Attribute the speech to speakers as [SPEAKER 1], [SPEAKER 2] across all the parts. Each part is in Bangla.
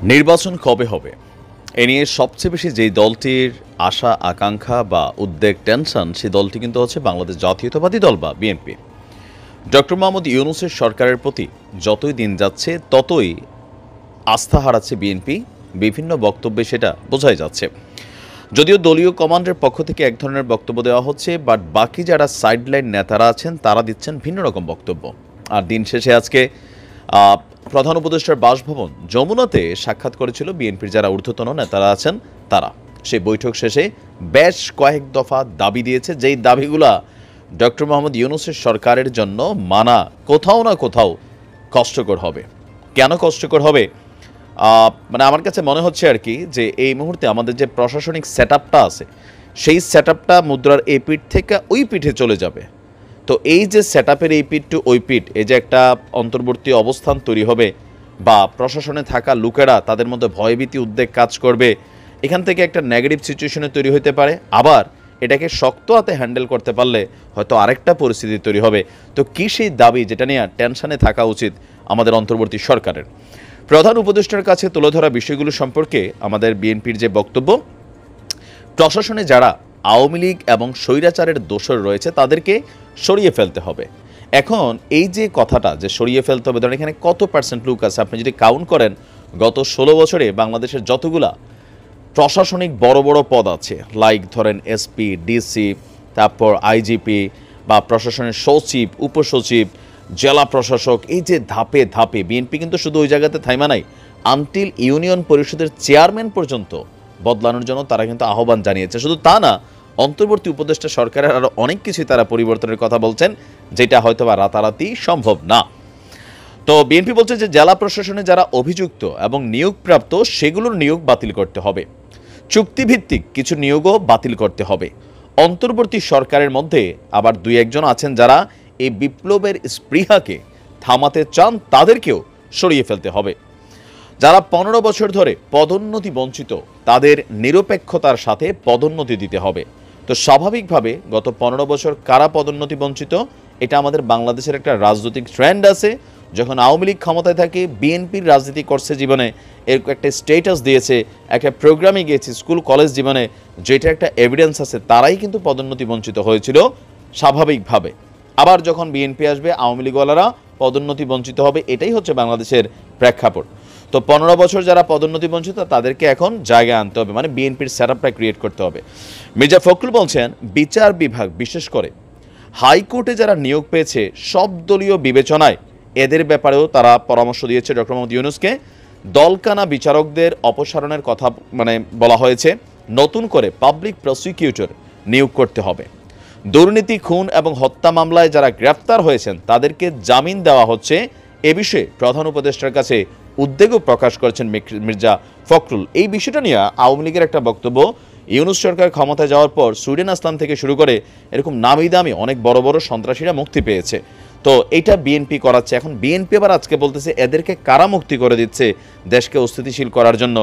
[SPEAKER 1] নির্বাচন কবে হবে এ নিয়ে সবচেয়ে বেশি যেই দলটির আশা আকাঙ্ক্ষা বা উদ্বেগ টেনশন সেই দলটি কিন্তু হচ্ছে বাংলাদেশ জাতীয়তাবাদী দল বা বিএনপি। ডক্টর মোহাম্মদ ইউনূসের সরকারের প্রতি যতই দিন যাচ্ছে ততই আস্থা হারাচ্ছে বিএনপি। বিভিন্ন বক্তব্যে সেটা বোঝাই যাচ্ছে। যদিও দলীয় কমান্ডের পক্ষ থেকে এক ধরনের বক্তব্য দেওয়া হচ্ছে, বাট বাকি যারা সাইডলাইন নেতারা আছেন তারা দিচ্ছেন ভিন্ন রকম বক্তব্য। আর দিন শেষে আজকে প্রধান উপদেষ্টার বাসভবন যমুনাতে সাক্ষাৎ করেছিল বিএনপির যারা ঊর্ধ্বতন নেতারা আছেন তারা। সেই বৈঠক শেষে বেশ কয়েক দফা দাবি দিয়েছে, যেই দাবিগুলা ডক্টর মোহাম্মদ ইউনূসের সরকারের জন্য মানা কোথাও না কোথাও কষ্টকর হবে। কেন কষ্টকর হবে? মানে আমার কাছে মনে হচ্ছে আর কি যে এই মুহূর্তে আমাদের যে প্রশাসনিক সেট আপটা আছে সেই সেট আপটা মুদ্রার এই পিঠ থেকে ওই পিঠে চলে যাবে। তো এই যে সেট আপের এই পিঠ টু ওই পিঠ, এই যে একটা অন্তর্বর্তী অবস্থান তৈরি হবে বা প্রশাসনে থাকা লোকেরা তাদের মধ্যে ভয়ভীতি উদ্বেগ কাজ করবে, এখান থেকে একটা নেগেটিভ সিচুয়েশনে তৈরি হতে পারে। আবার এটাকে শক্ত হাতে হ্যান্ডেল করতে পারলে হয়তো আরেকটা পরিস্থিতি তৈরি হবে। তো কী সেই দাবি যেটা নিয়ে টেনশনে থাকা উচিত আমাদের অন্তর্বর্তী সরকারের? প্রধান উপদেষ্টার কাছে তুলে ধরা বিষয়গুলো সম্পর্কে আমাদের বিএনপির যে বক্তব্য, প্রশাসনে যারা আওয়ামী লীগ এবং স্বৈরাচারের দোষর রয়েছে তাদেরকে সরিয়ে ফেলতে হবে। এখন এই যে কথাটা যে সরিয়ে ফেলতে হবে, ধরেন এখানে কত পার্সেন্ট লোক আছে আপনি যদি কাউন্ট করেন, গত 16 বছরে বাংলাদেশের যতগুলা প্রশাসনিক বড় বড় পদ আছে, লাইক ধরেন এসপি, ডিসি, তারপর আইজিপি বা প্রশাসনের সচিব, উপসচিব, জেলা প্রশাসক, এই যে ধাপে ধাপে বিএনপি কিন্তু শুধু ওই জায়গাতে থাইমা নাই, আনটিল ইউনিয়ন পরিষদের চেয়ারম্যান পর্যন্ত বদলানোর জন্য তারা কিন্তু আহ্বান জানিয়েছে। শুধু তা না, অন্তর্বর্তী উপদেষ্টা সরকারের আরও অনেক কিছুই তারা পরিবর্তনের কথা বলছেন, যেটা হয়তো বা রাতারাতি সম্ভব না। তো বিএনপি বলছে যে জেলা প্রশাসনে যারা অভিযুক্ত এবং নিয়োগপ্রাপ্ত সেগুলোর নিয়োগ বাতিল করতে হবে, চুক্তিভিত্তিক কিছু নিয়োগও বাতিল করতে হবে। অন্তর্বর্তী সরকারের মধ্যে আবার দুই একজন আছেন যারা এই বিপ্লবের স্পৃহাকে থামাতে চান, তাদেরকেও সরিয়ে ফেলতে হবে। যারা 15 বছর ধরে পদোন্নতি বঞ্চিত তাদের নিরপেক্ষতার সাথে পদোন্নতি দিতে হবে। তো স্বাভাবিকভাবে গত 15 বছর কারা পদোন্নতি বঞ্চিত, এটা আমাদের বাংলাদেশের একটা রাজনৈতিক ট্রেন্ড আছে। যখন আওয়ামী লীগ ক্ষমতায় থাকে, বিএনপির রাজনীতি করছে জীবনে, এর একটা স্টেটাস দিয়েছে, একটা প্রোগ্রামে গিয়েছে স্কুল কলেজ জীবনে, যেটা একটা এভিডেন্স আছে, তারাই কিন্তু পদোন্নতি বঞ্চিত হয়েছিল স্বাভাবিকভাবে। আবার যখন বিএনপি আসবে, আওয়ামী লীগওয়ালারা পদোন্নতি বঞ্চিত হবে, এটাই হচ্ছে বাংলাদেশের প্রেক্ষাপট। তো 15 বছর যারা পদোন্নতি বঞ্চিত তাদেরকে এখন জায়গায় আনতে হবে, মানে বিএনপির সেটআপটা ক্রিয়েট করতে হবে। মির্জা ফখরুল বলছেন বিচার বিভাগ, বিশেষ করে হাইকোর্টে যারা নিয়োগ পেয়েছে সব দলীয় বিবেচনায় এদের ব্যাপারেও তারা পরামর্শ দিয়েছে ডক্টর মোহাম্মদ ইউনূসকে। দলকানা বিচারকদের অপসারণের কথা বলা হয়েছে, নতুন করে পাবলিক প্রসিকিউটর নিয়োগ করতে হবে। দুর্নীতি, খুন এবং হত্যা মামলায় যারা গ্রেফতার হয়েছেন তাদেরকে জামিন দেওয়া হচ্ছে, এ বিষয়ে প্রধান উপদেষ্টার কাছে উদ্বেগও প্রকাশ করেছেন মির্জা ফখরুল। এই বিষয়টা নিয়ে আওয়ামী লীগের একটা বক্তব্য, ইউনূস সরকার ক্ষমতায় যাওয়ার পর সুইডেন আসলাম থেকে শুরু করে এরকম নামি দামি অনেক বড় বড় সন্ত্রাসীরা মুক্তি পেয়েছে। তো এটা বিএনপি করাচ্ছে। এখন বিএনপি আবার আজকে বলতেছে এদেরকে কারা মুক্তি করে দিচ্ছে দেশকে অস্থিতিশীল করার জন্য,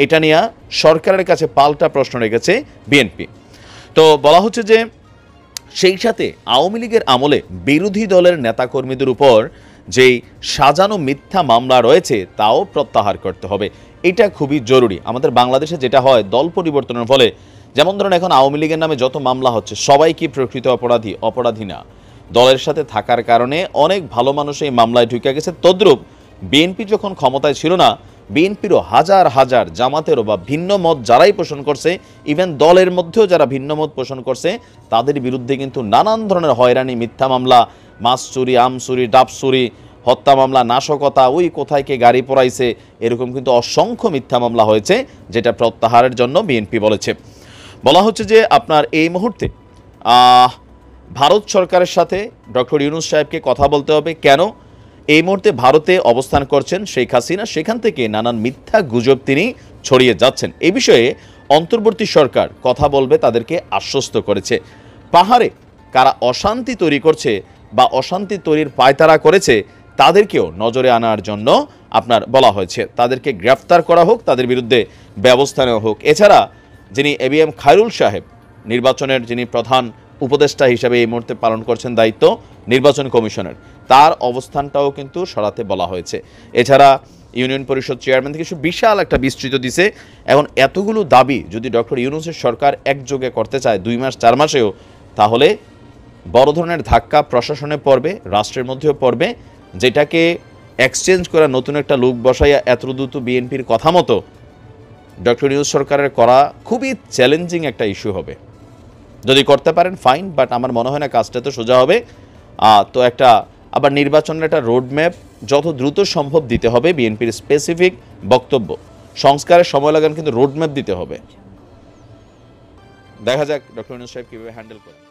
[SPEAKER 1] এটা নিয়ে সরকারের কাছে পাল্টা প্রশ্ন রেখেছে বিএনপি। তো বলা হচ্ছে যে সেই সাথে আওয়ামী লীগের আমলে বিরোধী দলের নেতাকর্মীদের উপর যেই সাজানো মিথ্যা মামলা রয়েছে তাও প্রত্যাহার করতে হবে। এটা খুবই জরুরি। আমাদের বাংলাদেশে যেটা হয়, দল পরিবর্তনের ফলে, যেমন ধরুন এখন আওয়ামী লীগের নামে যত মামলা হচ্ছে সবাই কি প্রকৃত অপরাধী? অপরাধী না, দলের সাথে থাকার কারণে অনেক ভালো মানুষ এই মামলায় ঢুকে গেছে। তদ্রূপ বিএনপি যখন ক্ষমতায় ছিল না, বিএনপিরও হাজার হাজার, জামাতেরও বা ভিন্ন মত যারাই পোষণ করছে, ইভেন দলের মধ্যেও যারা ভিন্ন মত পোষণ করছে, তাদের বিরুদ্ধে কিন্তু নানান ধরনের হয়রানি, মিথ্যা মামলা, মাছ চুরি, আম চুরি, ডাব চুরি, হত্যা মামলা, নাশকতা, ওই কোথায় কে গাড়ি পোড়াইছে, এরকম কিন্তু অসংখ্য মিথ্যা মামলা হয়েছে, যেটা প্রত্যাহারের জন্য বিএনপি বলেছে। বলা হচ্ছে যে আপনার এই মুহূর্তে ভারত সরকারের সাথে ডক্টর ইউনূস সাহেবকে কথা বলতে হবে। কেন? এই মুহূর্তে ভারতে অবস্থান করছেন শেখ হাসিনা, সেখান থেকে নানান মিথ্যা গুজব তিনি ছড়িয়ে যাচ্ছেন। এ বিষয়ে অন্তর্বর্তী সরকার কথা বলবে, তাদেরকে আশ্বস্ত করেছে। পাহাড়ে কারা অশান্তি তৈরি করছে বা অশান্তি তৈরির পায়তারা করেছে তাদেরকেও নজরে আনার জন্য আপনার বলা হয়েছে, তাদেরকে গ্রেফতার করা হোক, তাদের বিরুদ্ধে ব্যবস্থা নেওয়া হোক। এছাড়া যিনি এবিএম খায়রুল সাহেব, নির্বাচনের যিনি প্রধান উপদেষ্টা হিসেবে এই মুহূর্তে পালন করছেন দায়িত্ব নির্বাচন কমিশনের, তার অবস্থানটাও কিন্তু সরাতে বলা হয়েছে। এছাড়া ইউনিয়ন পরিষদ চেয়ারম্যান থেকে বিশাল একটা বিস্তৃত দিছে। এখন এতগুলো দাবি যদি ডক্টর ইউনূসের সরকার একযোগে করতে চায় 2 মাস 4 মাসেও, তাহলে বড় ধরনের ধাক্কা প্রশাসনে পড়বে, রাষ্ট্রের মধ্যেও পড়বে, যেটাকে এক্সচেঞ্জ করা নতুন একটা লোক বসাইয়া এত দ্রুত বিএনপির কথা মতো ডক্টর ইউনূস সরকারের করা খুবই চ্যালেঞ্জিং একটা ইস্যু হবে। যদি করতে পারেন ফাইন, বাট আমার মনে হয় না কাজটা তো সোজা হবে। তো একটা আবার নির্বাচনের একটা রোডম্যাপ যত দ্রুত সম্ভব দিতে হবে, বিএনপির স্পেসিফিক বক্তব্য। সংস্কারের সময় লাগান, কিন্তু রোডম্যাপ দিতে হবে। দেখা যাক ডক্টর ইউনূস সাহেব কীভাবে হ্যান্ডেল করেন।